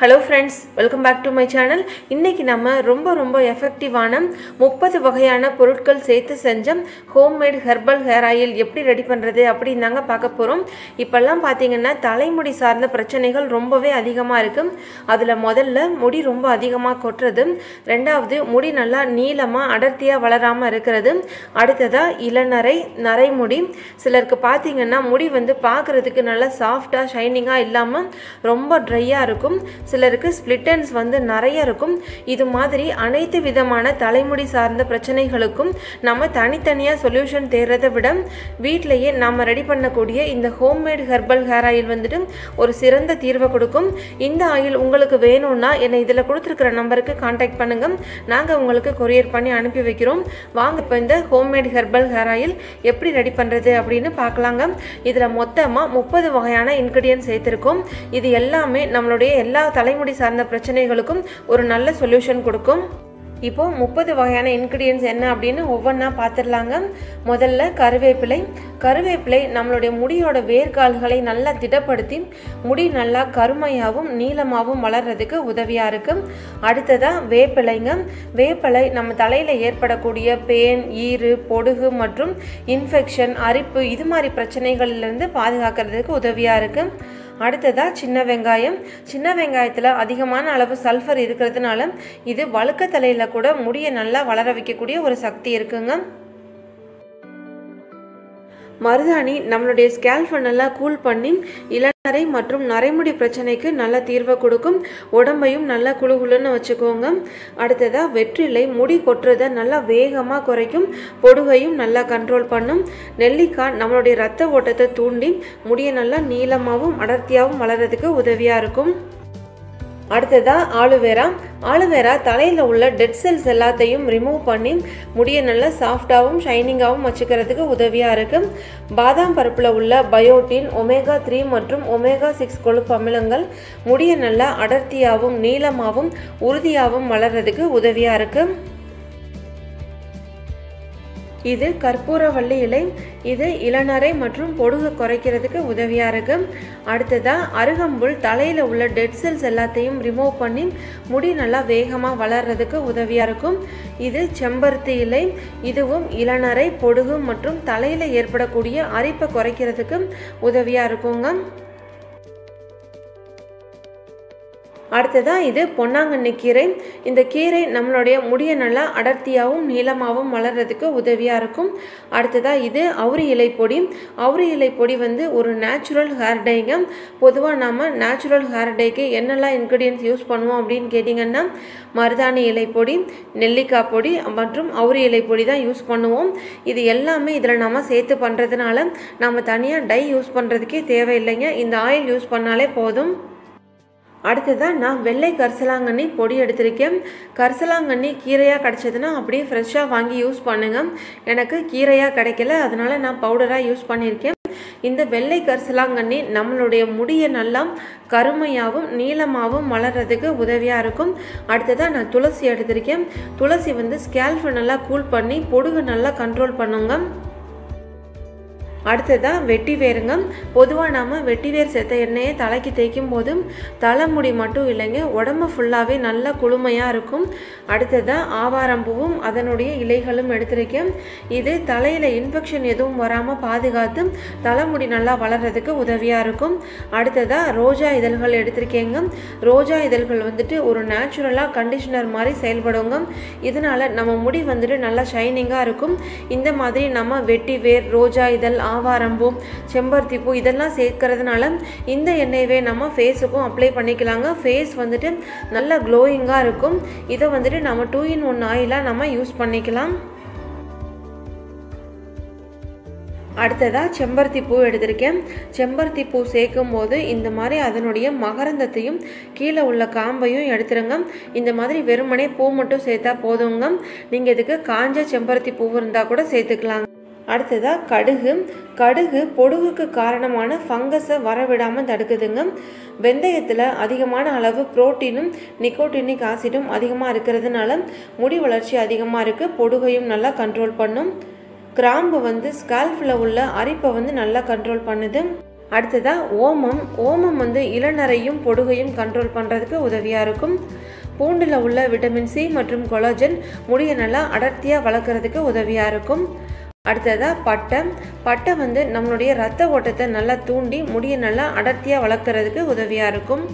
Hello friends, welcome back to my channel. இன்னைக்கு நம்ம ரொம்ப எஃபெக்டிவான 30 வகையான பொருட்கள் சேர்த்து செஞ்ச ஹோம்மேட் ஹெர்பல் ஹேர் ஆயில் எப்படி ரெடி பண்றது அப்படினாங்க பார்க்க போறோம். இப்பல்லாம் பாத்தீங்கன்னா தலைமுடி சார்ந்த பிரச்சனைகள் ரொம்பவே அதிகமா இருக்கு. அதுல முதல்ல முடி ரொம்ப அதிகமா கொட்றது, இரண்டாவது முடி நல்லா நீளமா அடர்த்தியா வளராம இருக்குது, அடுத்ததா இளநரை நரைமுடி. சிலருக்கு பாத்தீங்கன்னா முடி வந்து பார்க்கிறதுக்கு நல்லா சாஃப்ட்டா ஷைனிங்கா இல்லாம ரொம்ப ட்ரையா இருக்கும். சிலருக்கு ஸ்ப்ளிட் எண்ட்ஸ் வந்து நிறைய இருக்கும். இது மாதிரி அனைத்து விதமான தலைமுடி சார்ந்த பிரச்சனைகளுக்கும் நம்ம தனித்தனியா சொல்யூஷன் தேடுறதை விட வீட்டிலேயே நாம ரெடி பண்ணக்கூடிய இந்த ஹோம்மேட் ஹெர்பல் ஹேர் ஆயில் வந்துட்டு ஒரு சிறந்த தீர்வை கொடுக்கும். இந்த ஆயில் உங்களுக்கு வேணும்னா என்னை இதில் கொடுத்துருக்கிற நம்பருக்கு கான்டாக்ட் பண்ணுங்க, நாங்கள் உங்களுக்கு கொரியர் பண்ணி அனுப்பி வைக்கிறோம். வாங்க இப்போ இந்த ஹோம்மேட் ஹெர்பல் ஹேர் ஆயில் எப்படி ரெடி பண்ணுறது அப்படின்னு பார்க்கலாங்க. இதில் மொத்தமாக 30 வகையான இன்கிரிடியன்ட் சேர்த்துருக்கோம். இது எல்லாமே நம்மளுடைய எல்லா தலைமுடி சார்ந்த பிரச்சனைகளுக்கும் ஒரு நல்ல சொல்யூஷன் கொடுக்கும். இப்போ 30 வகையான இன்கிரிடியன்ட்ஸ் என்ன அப்படின்னு ஒவ்வொன்றா பார்த்துடலாங்க. முதல்ல கருவேப்பிலை நம்மளுடைய முடியோட வேர்கால்களை நல்லா திடப்படுத்தி முடி நல்லா கருமையாகவும் நீளமாகவும் வளர்றதுக்கு உதவியாக இருக்கு. அடுத்ததா வேப்பிலை நம்ம தலையில் ஏற்படக்கூடிய பேன், ஈறு, பொடுகு மற்றும் இன்ஃபெக்ஷன், அரிப்பு இது மாதிரி பிரச்சனைகளிலிருந்து பாதுகாக்கிறதுக்கு உதவியாக இருக்கு. அடுத்ததா சின்ன வெங்காயத்தில் அதிகமான அளவு சல்ஃபர் இருக்கிறதுனால இது வழுக்க தலையில் கூட முடியை நல்லா வளர வைக்கக்கூடிய ஒரு சக்தி இருக்குங்க. மருதாணி நம்மளுடைய ஸ்கேல்ஃபை நல்லா கூல் பண்ணி இளநரை மற்றும் நரைமுடி பிரச்சனைக்கு நல்ல தீர்வை கொடுக்கும், உடம்பையும் நல்லா குளுகுளுன்னு வச்சுக்கோங்க. அடுத்ததா வெற்றிலை முடி கொட்டுறதை நல்லா வேகமாக குறைக்கும், பொடுகையும் நல்லா கண்ட்ரோல் பண்ணும். நெல்லிக்காய் நம்மளுடைய ரத்த ஓட்டத்தை தூண்டி முடியை நல்லா நீளமாகவும் அடர்த்தியாகவும் வளர்கிறதுக்கு உதவியாக இருக்கும். அடுத்ததா ஆலுவேரா தலையில் உள்ள டெட் செல்ஸ் எல்லாத்தையும் ரிமூவ் பண்ணி முடியை நல்லா சாஃப்டாகவும் ஷைனிங்காகவும் வச்சுக்கிறதுக்கு உதவியாக இருக்குது. பாதாம் பருப்பில் உள்ள பயோட்டின், ஒமேகா 3 மற்றும் ஒமேகா 6 கொழுப்பு அமிலங்கள் முடியை நல்லா அடர்த்தியாகவும் நீளமாகவும் உறுதியாகவும் வளர்கிறதுக்கு உதவியாக இருக்குது. இது கற்பூரவள்ளி இலை, இது இளநரை மற்றும் பொடுகு குறைக்கிறதுக்கு உதவியாக இருக்கு. அடுத்ததா அருகம்புல் தலையில் உள்ள டெட் செல்ஸ் எல்லாத்தையும் ரிமூவ் பண்ணி முடி நல்லா வேகமாக வளர்றதுக்கு உதவியாக இருக்கும். இது செம்பருத்தி இலை, இதுவும் இளநரை, பொடுகு மற்றும் தலையில் ஏற்படக்கூடிய அரிப்பை குறைக்கிறதுக்கு உதவியாக இருக்குங்க. அடுத்ததா இது பொன்னாங்கண்ணி கீரை. இந்த கீரை நம்மளுடைய முடியை நல்லா அடர்த்தியாகவும் நீளமாகவும் வளர்கிறதுக்கு உதவியாக இருக்கும். அடுத்ததா இது அவுரி இலை பொடி வந்து ஒரு நேச்சுரல் ஹேர் டைங்க. பொதுவாக நம்ம நேச்சுரல் ஹேர் டைக்கு என்னெல்லாம் இன்க்ரீடியன்ட்ஸ் யூஸ் பண்ணுவோம் அப்படின்னு கேட்டிங்கன்னா மருதாணி இலை பொடி, நெல்லிக்காய் பொடி மற்றும் அவுரி இலை பொடி தான் யூஸ் பண்ணுவோம். இது எல்லாமே இதில் நம்ம சேர்த்து பண்ணுறதுனால நம்ம தனியாக டை யூஸ் பண்ணுறதுக்கே தேவையில்லைங்க, இந்த ஆயில் யூஸ் பண்ணாலே போதும். அடுத்ததான் நான் வெள்ளை கரிசலாங்கண்ணி பொடி எடுத்திருக்கேன். கரிசலாங்கண்ணி கீரையாக கிடச்சதுன்னா அப்படியே ஃப்ரெஷ்ஷாக வாங்கி யூஸ் பண்ணுங்கள். எனக்கு கீரையாக கிடைக்கல, அதனால் நான் பவுடராக யூஸ் பண்ணியிருக்கேன். இந்த வெள்ளை கரிசலாங்கண்ணி நம்மளுடைய முடியை நல்லா கருமையாகவும் நீளமாகவும் வளர்கிறதுக்கு உதவியாக இருக்கும். அடுத்ததாக நான் துளசி எடுத்திருக்கேன். துளசி வந்து ஸ்கேல்ஃபை நல்லா கூல் பண்ணி பொடுகு நல்லா கண்ட்ரோல் பண்ணுங்க. அடுத்ததாக வெட்டிவேருங்க. பொதுவாக நாம் வெட்டிவேர் சேர்த்த எண்ணெயை தலைக்கு தேய்க்கும் போதும் தலைமுடி மட்டும் இல்லைங்க, உடம்பு ஃபுல்லாகவே நல்லா குளுமையாக இருக்கும். அடுத்ததாக ஆவாரம்பூவும் அதனுடைய இலைகளும் எடுத்திருக்கேன். இது தலையில் இன்ஃபெக்ஷன் எதுவும் வராமல் பாதுகாத்து தலைமுடி நல்லா வளர்கிறதுக்கு உதவியாக இருக்கும். அடுத்ததாக ரோஜா இதழ்கள் எடுத்திருக்கேங்க. ரோஜா இதழ்கள் வந்துட்டு ஒரு நேச்சுரலாக கண்டிஷனர் மாதிரி செயல்படுங்க. இதனால் நம்ம முடி வந்துட்டு நல்லா ஷைனிங்காக இருக்கும். இந்த மாதிரி நம்ம வெட்டிவேர், ரோஜா இதழ், ஆவாரம்பூ, செம்பருத்தி பூ இதெல்லாம் சேர்க்கறதுனால இந்த எண்ணெயவே நம்ம ஃபேஸுக்கும் அப்ளை பண்ணிக்கலாங்க. ஃபேஸ் வந்துட்டு நல்ல க்ளோயிங்காக இருக்கும். இதை வந்துட்டு நம்ம 2-in-1 ஆயிலாக நம்ம யூஸ் பண்ணிக்கலாம். அடுத்ததாக செம்பருத்தி பூ எடுத்திருக்கேன். செம்பருத்தி பூ சேர்க்கும் போது இந்த மாதிரி அதனுடைய மகரந்தத்தையும் கீழே உள்ள காம்பையும் எடுத்துருங்க. இந்த மாதிரி வெறுமனே பூ மட்டும் சேர்த்தா போதுங்க. நீங்கள் இதுக்கு காஞ்ச செம்பருத்தி பூ இருந்தால் கூட சேர்த்துக்கலாம். அடுத்ததாக கடுகு பொடுகுக்கு காரணமான ஃபங்கஸை வரவிடாமல் தடுக்குதுங்க. வெந்தயத்தில் அதிகமான அளவு புரோட்டீனும் நிக்கோட்டினிக் ஆசிடும் அதிகமாக இருக்கிறதுனால முடி வளர்ச்சி அதிகமாக இருக்குது, பொடுகையும் நல்லா கண்ட்ரோல் பண்ணும். கிராம்பு வந்து ஸ்கால்ஃபில் உள்ள அரிப்பை வந்து நல்லா கண்ட்ரோல் பண்ணுது. அடுத்ததாக ஓமம். ஓமம் வந்து இளநரையும் பொடுகையும் கண்ட்ரோல் பண்ணுறதுக்கு உதவியாக இருக்கும். பூண்டில் உள்ள விட்டமின் சி மற்றும் கொலாஜன் முடியை நல்லா அடர்த்தியாக வளர்க்குறதுக்கு உதவியாக இருக்கும். அடுத்ததாக பட்டை. பட்டை வந்து நம்மளுடைய இரத்த ஓட்டத்தை நல்லா தூண்டி முடியை நல்லா அடர்த்தியாக வளர்க்குறதுக்கு உதவியாக இருக்கும்.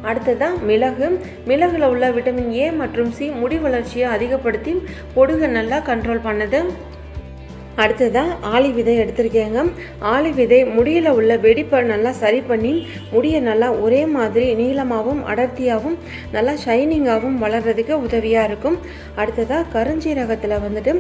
அடுத்ததாக மிளகு. மிளகுல உள்ள விட்டமின் ஏ மற்றும் சி முடி வளர்ச்சியை அதிகப்படுத்தி பொடுகை நல்லா கண்ட்ரோல் பண்ணுது. அடுத்ததாக ஆளி விதை எடுத்திருக்கேங்க. ஆளி விதை முடியில் உள்ள வெடிப்பை நல்லா சரி பண்ணி முடியை நல்லா ஒரே மாதிரி நீளமாகவும் அடர்த்தியாகவும் நல்லா ஷைனிங்காகவும் வளர்கிறதுக்கு உதவியாக இருக்கும். அடுத்ததாக கருஞ்சீரகத்தில் வந்துட்டு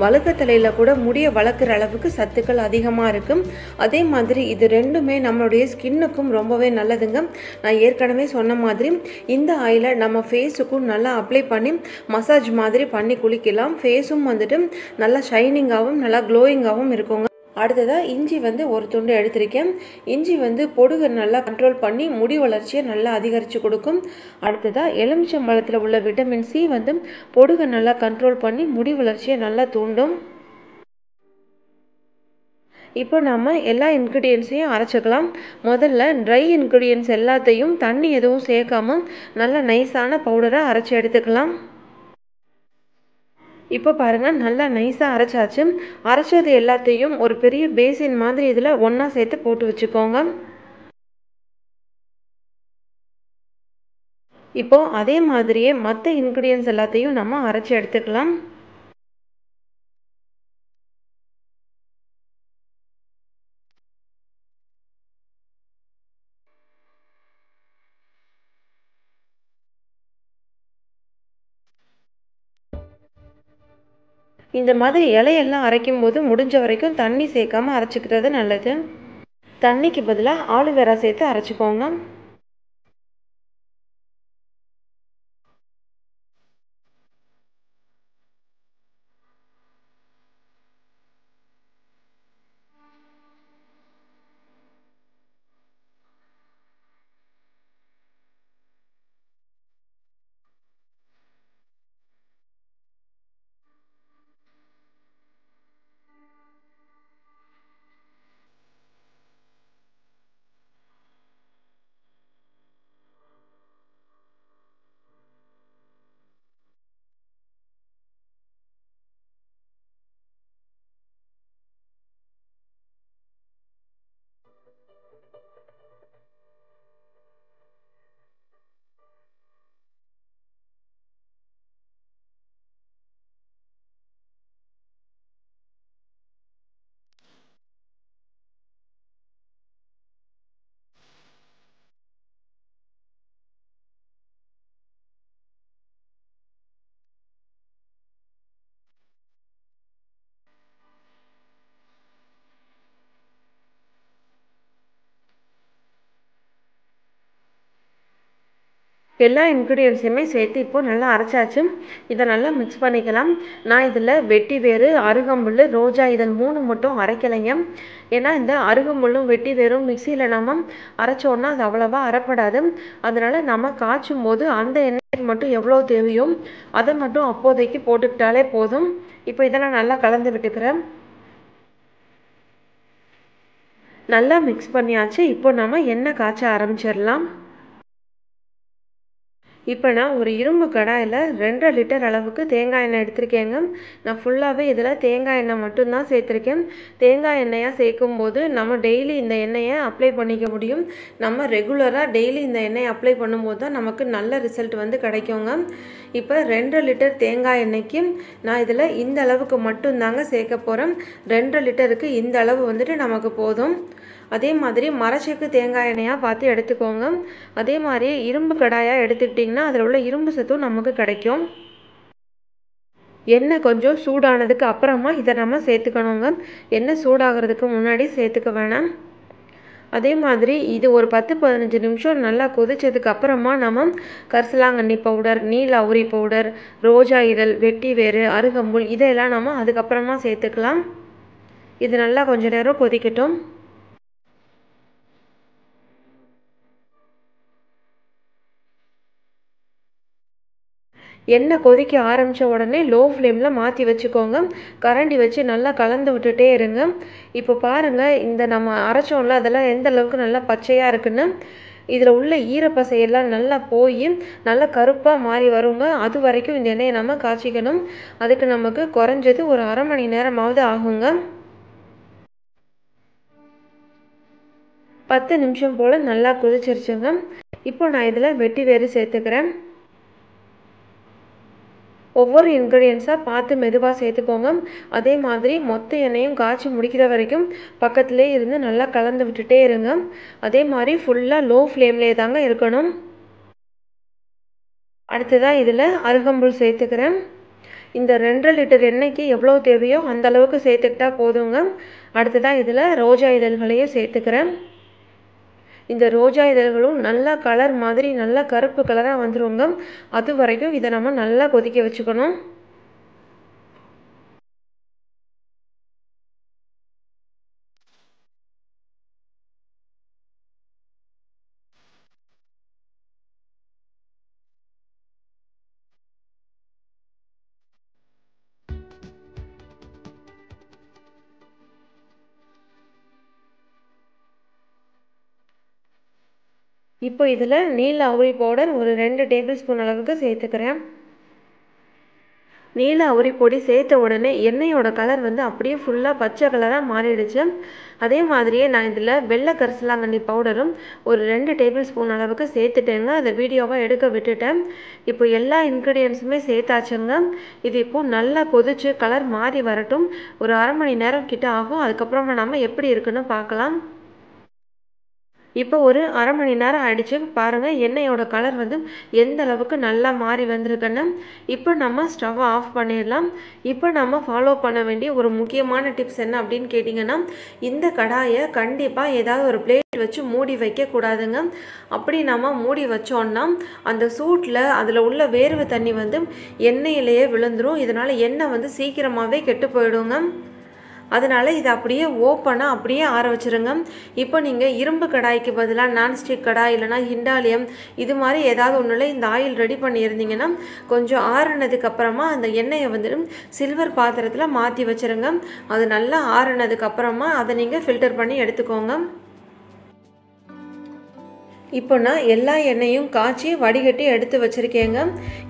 வழுக்கத்தலையில் கூட முடியை வளர்க்குற அளவுக்கு சத்துக்கள் அதிகமாக இருக்கும். அதே மாதிரி இது ரெண்டுமே நம்மளுடைய ஸ்கின்னுக்கும் ரொம்பவே நல்லதுங்க. நான் ஏற்கனவே சொன்ன மாதிரி இந்த ஆயிலை நம்ம ஃபேஸுக்கும் நல்லா அப்ளை பண்ணி மசாஜ் மாதிரி பண்ணி குளிக்கலாம். ஃபேஸும் வந்துட்டு நல்லா ஷைனிங்காகவும் நல்லா க்ளோயிங்காகவும் இருக்குங்க. அடுத்ததாக இஞ்சி வந்து ஒரு துண்டு எடுத்திருக்கேன். இஞ்சி வந்து பொடுகை நல்லா கண்ட்ரோல் பண்ணி முடி வளர்ச்சியை நல்லா அதிகரித்து கொடுக்கும். அடுத்ததாக எலுமிச்சம்பழத்தில் உள்ள விட்டமின் சி வந்து பொடுகை நல்லா கண்ட்ரோல் பண்ணி முடி வளர்ச்சியை நல்லா தூண்டும். இப்போ நம்ம எல்லா இன்க்ரீடியன்ஸையும் அரைச்சிக்கலாம். முதல்ல ட்ரை இன்க்ரீடியன்ஸ் எல்லாத்தையும் தண்ணி எதுவும் சேர்க்காம நல்லா நைஸான பவுடரை அரைச்சி எடுத்துக்கலாம். இப்போ பாருங்கள், நல்லா நைஸாக அரைச்சாச்சு. அரைச்சது எல்லாத்தையும் ஒரு பெரிய பேசின் மாதிரி இதில் ஒன்றா சேர்த்து போட்டு வச்சுக்கோங்க. இப்போது அதே மாதிரியே மற்ற இன்க்ரீடியன்ஸ் எல்லாத்தையும் நம்ம அரைச்சி எடுத்துக்கலாம். இந்த மாதிரி இலையெல்லாம் அரைக்கும் போது முடிஞ்ச வரைக்கும் தண்ணி சேர்க்காம அரைச்சிக்கிறது நல்லது. தண்ணிக்கு பதிலாக ஆலோவேரா சேர்த்து அரைச்சிக்கோங்க. எல்லா இன்க்ரீடியன்ஸையுமே சேர்த்து இப்போது நல்லா அரைச்சாச்சு. இதை நல்லா மிக்ஸ் பண்ணிக்கலாம். நான் இதில் வெட்டி வேறு, அருகம்புல், ரோஜா இதழ் 3 மட்டும் அரைக்கலைங்க. ஏன்னா இந்த அருகம்புல்லும் வெட்டி வேறும் மிக்சியில் நம்ம அரைச்சோன்னா அது அவ்வளோவா அரைப்படாது. அதனால் நம்ம காய்ச்சும் போது அந்த எண்ணெய் மட்டும் எவ்வளோ தேவையோ அதை மட்டும் அப்போதைக்கு போட்டுக்கிட்டாலே போதும். இப்போ இதை நான் நல்லா கலந்து விட்டுக்கிறேன். நல்லா மிக்ஸ் பண்ணியாச்சு. இப்போ நம்ம எண்ணெய் காய்ச்ச ஆரம்பிச்சிடலாம். இப்போ நான் ஒரு இரும்பு கடாயில் 2.5 லிட்டர் அளவுக்கு தேங்காய் எண்ணெய் எடுத்திருக்கேங்க. நான் ஃபுல்லாகவே இதில் தேங்காய் எண்ணெய் மட்டும்தான் சேர்த்துருக்கேன். தேங்காய் எண்ணெயாக சேர்க்கும்போது நம்ம டெய்லி இந்த எண்ணெயை அப்ளை பண்ணிக்க முடியும். நம்ம ரெகுலராக டெய்லி இந்த எண்ணெயை அப்ளை பண்ணும்போது தான் நமக்கு நல்ல ரிசல்ட் வந்து கிடைக்குங்க. இப்போ 2.5 லிட்டர் தேங்காய் எண்ணெய்க்கு நான் இதில் இந்த அளவுக்கு மட்டும்தாங்க சேர்க்க போகிறேன். 2.5 லிட்டருக்கு இந்த அளவு வந்துட்டு நமக்கு போதும். அதே மாதிரி மரச்செக்கு தேங்காய் எண்ணெயாக பார்த்து எடுத்துக்கோங்க. அதே மாதிரி இரும்பு கடாயாக எடுத்துக்கிட்டிங்கன்னா அதில் உள்ள இரும்பு சத்தும் நமக்கு கிடைக்கும். எண்ணெய் கொஞ்சம் சூடானதுக்கு அப்புறமா இதை நம்ம சேர்த்துக்கணுங்க. எண்ணெய் சூடாகிறதுக்கு முன்னாடி சேர்த்துக்க வேணாம். அதே மாதிரி இது ஒரு 10-15 நிமிஷம் நல்லா கொதிச்சதுக்கு அப்புறமா நம்ம கரிசலாங்கண்ணி பவுடர், நீல அவுரி பவுடர், ரோஜா இதழ், வெட்டி வேறு, அருகம்புல் இதெல்லாம் நம்ம அதுக்கப்புறமா சேர்த்துக்கலாம். இது நல்லா கொஞ்சம் நேரம் கொதிக்கட்டும். எண்ணெய் கொதிக்க ஆரம்பித்த உடனே லோ ஃப்ளேமில் மாற்றி வச்சுக்கோங்க. கரண்டி வச்சு நல்லா கலந்து விட்டுட்டே இருங்க. இப்போ பாருங்கள், இந்த நம்ம அரைச்சோம்ல அதெல்லாம் எந்த அளவுக்கு நல்லா பச்சையாக இருக்குன்னு. இதில் உள்ள ஈரப்பசையெல்லாம் நல்லா போய் நல்லா கருப்பாக மாறி வருங்க. அது வரைக்கும் இந்த எண்ணெயை நம்ம காய்ச்சிக்கணும். அதுக்கு நமக்கு குறைஞ்சது ஒரு அரை மணி நேரமாவது ஆகுங்க. 10 நிமிஷம் போல் நல்லா கொதிச்சிருச்சுங்க. இப்போ நான் இதில் வெட்டி வேறு சேர்த்துக்கிறேன். ஒவ்வொரு இன்க்ரீடியன்ஸாக பார்த்து மெதுவாக சேர்த்துக்கோங்க. அதே மாதிரி மொத்த எண்ணெயும் காய்ச்சி முடிக்கிற வரைக்கும் பக்கத்துலேயே இருந்து நல்லா கலந்து விட்டுட்டே இருங்க. அதே மாதிரி ஃபுல்லாக லோ ஃப்ளேம்லேயே தாங்க இருக்கணும். அடுத்ததாக இதில் அருகம்புல் சேர்த்துக்கிறேன். இந்த 2.5 லிட்டர் எண்ணெய்க்கு எவ்வளோ தேவையோ அந்த அளவுக்கு சேர்த்துக்கிட்டா போதுங்க. அடுத்ததாக இதில் ரோஜா இதழ்களையும் சேர்த்துக்கிறேன். இந்த ரோஜா இதழ்களும் நல்லா கலர் மாதிரி நல்லா கருப்பு கலராக வந்துருங்க. அது வரைக்கும் இதை நம்ம நல்லா கொதிக்க வச்சுக்கணும். இப்போ இதில் நீல அவுரி பவுடர் ஒரு 2 டேபிள் ஸ்பூன் அளவுக்கு சேர்த்துக்கிறேன். நீல அவுரி பொடி சேர்த்த உடனே எண்ணெயோட கலர் அப்படியே ஃபுல்லாக பச்சை கலராக மாறிடுச்சு. அதே மாதிரியே நான் இதில் வெள்ளை கரிசலாங்கண்ணி பவுடரும் ஒரு 2 டேபிள் ஸ்பூன் அளவுக்கு சேர்த்துட்டேங்க. அதை வீடியோவாக எடுக்க விட்டுட்டேன். இப்போ எல்லா இன்க்ரீடியன்ஸுமே சேர்த்தாச்சுங்க. இது இப்போது நல்லா கொதிச்சு கலர் மாறி வரட்டும். ஒரு அரை மணி நேரம் கிட்ட ஆகும். அதுக்கப்புறமா நம்ம எப்படி இருக்குன்னு பார்க்கலாம். இப்போ ஒரு அரை மணி நேரம் ஆயிடுச்சு. பாருங்கள், எண்ணெயோட கலர் எந்த அளவுக்கு நல்லா மாறி வந்திருக்குன்னு. இப்போ நம்ம ஸ்டவ்வை ஆஃப் பண்ணிடலாம். இப்போ நம்ம ஃபாலோ பண்ண வேண்டிய ஒரு முக்கியமான டிப்ஸ் என்ன அப்படின்னு கேட்டிங்கன்னா, இந்த கடாயை கண்டிப்பாக ஏதாவது ஒரு பிளேட் வச்சு மூடி வைக்கக்கூடாதுங்க. அப்படி நம்ம மூடி வச்சோன்னா அந்த சூட்டில் அதில் உள்ள வேர்வை தண்ணி எண்ணெயிலேயே விழுந்துடும். இதனால் எண்ணெய் சீக்கிரமாகவே கெட்டு போயிடுங்க. அதனால் இதை அப்படியே ஓப்பனாக அப்படியே ஆற வச்சுருங்க. இப்போ நீங்கள் இரும்பு கடாய்க்கு பதிலாக நான்ஸ்டிக் கடாய் இல்லைனா ஹிண்டாலியம் இது மாதிரி ஏதாவது ஒன்றில் இந்த ஆயில் ரெடி பண்ணியிருந்தீங்கன்னா கொஞ்சம் ஆறுனதுக்கப்புறமா அந்த எண்ணெயை சில்வர் பாத்திரத்தில் மாற்றி வச்சுருங்க. அது நல்லா ஆறுனதுக்கப்புறமா அதை நீங்கள் ஃபில்டர் பண்ணி எடுத்துக்கோங்க. இப்போ நான் எல்லா எண்ணெயும் காய்ச்சி வடிகட்டி எடுத்து வச்சுருக்கேங்க.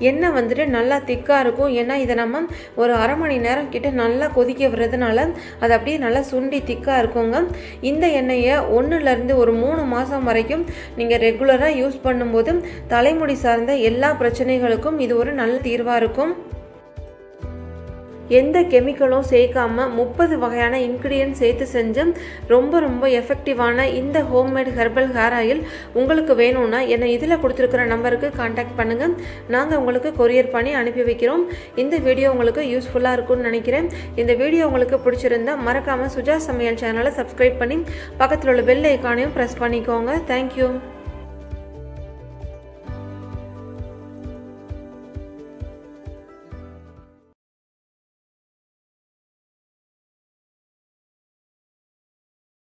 எண்ணெய் நல்லா திக்காக இருக்கும். ஏன்னா இதை நம்ம ஒரு அரை மணி நேரம் கிட்ட நல்லா கொதிக்க விடுறதுனால அது அப்படியே நல்லா சுண்டி திக்காக இருக்குங்க. இந்த எண்ணெயை 1லேருந்து ஒரு 3 மாதம் வரைக்கும் நீங்கள் ரெகுலராக யூஸ் பண்ணும்போது தலைமுடி சார்ந்த எல்லா பிரச்சனைகளுக்கும் இது ஒரு நல்ல தீர்வாக இருக்கும். எந்த கெமிக்கலும் சேர்க்காம 30 வகையான இன்க்ரீடியன்ட் சேர்த்து செஞ்ச ரொம்ப எஃபெக்டிவான இந்த ஹோம்மேட் ஹெர்பல் ஹேர் ஆயில் உங்களுக்கு வேணும்னா என்னை இதில் கொடுத்துருக்கிற நம்பருக்கு கான்டாக்ட் பண்ணுங்கள். நாங்கள் உங்களுக்கு கொரியர் பண்ணி அனுப்பி வைக்கிறோம். இந்த வீடியோ உங்களுக்கு யூஸ்ஃபுல்லாக இருக்கும்னு நினைக்கிறேன். இந்த வீடியோ உங்களுக்கு பிடிச்சிருந்தா மறக்காமல் சுஜா சமையல் சேனலை சப்ஸ்கிரைப் பண்ணி பக்கத்தில் உள்ள பெல் ஐக்கானையும் ப்ரெஸ் பண்ணிக்கோங்க. தேங்க்யூ.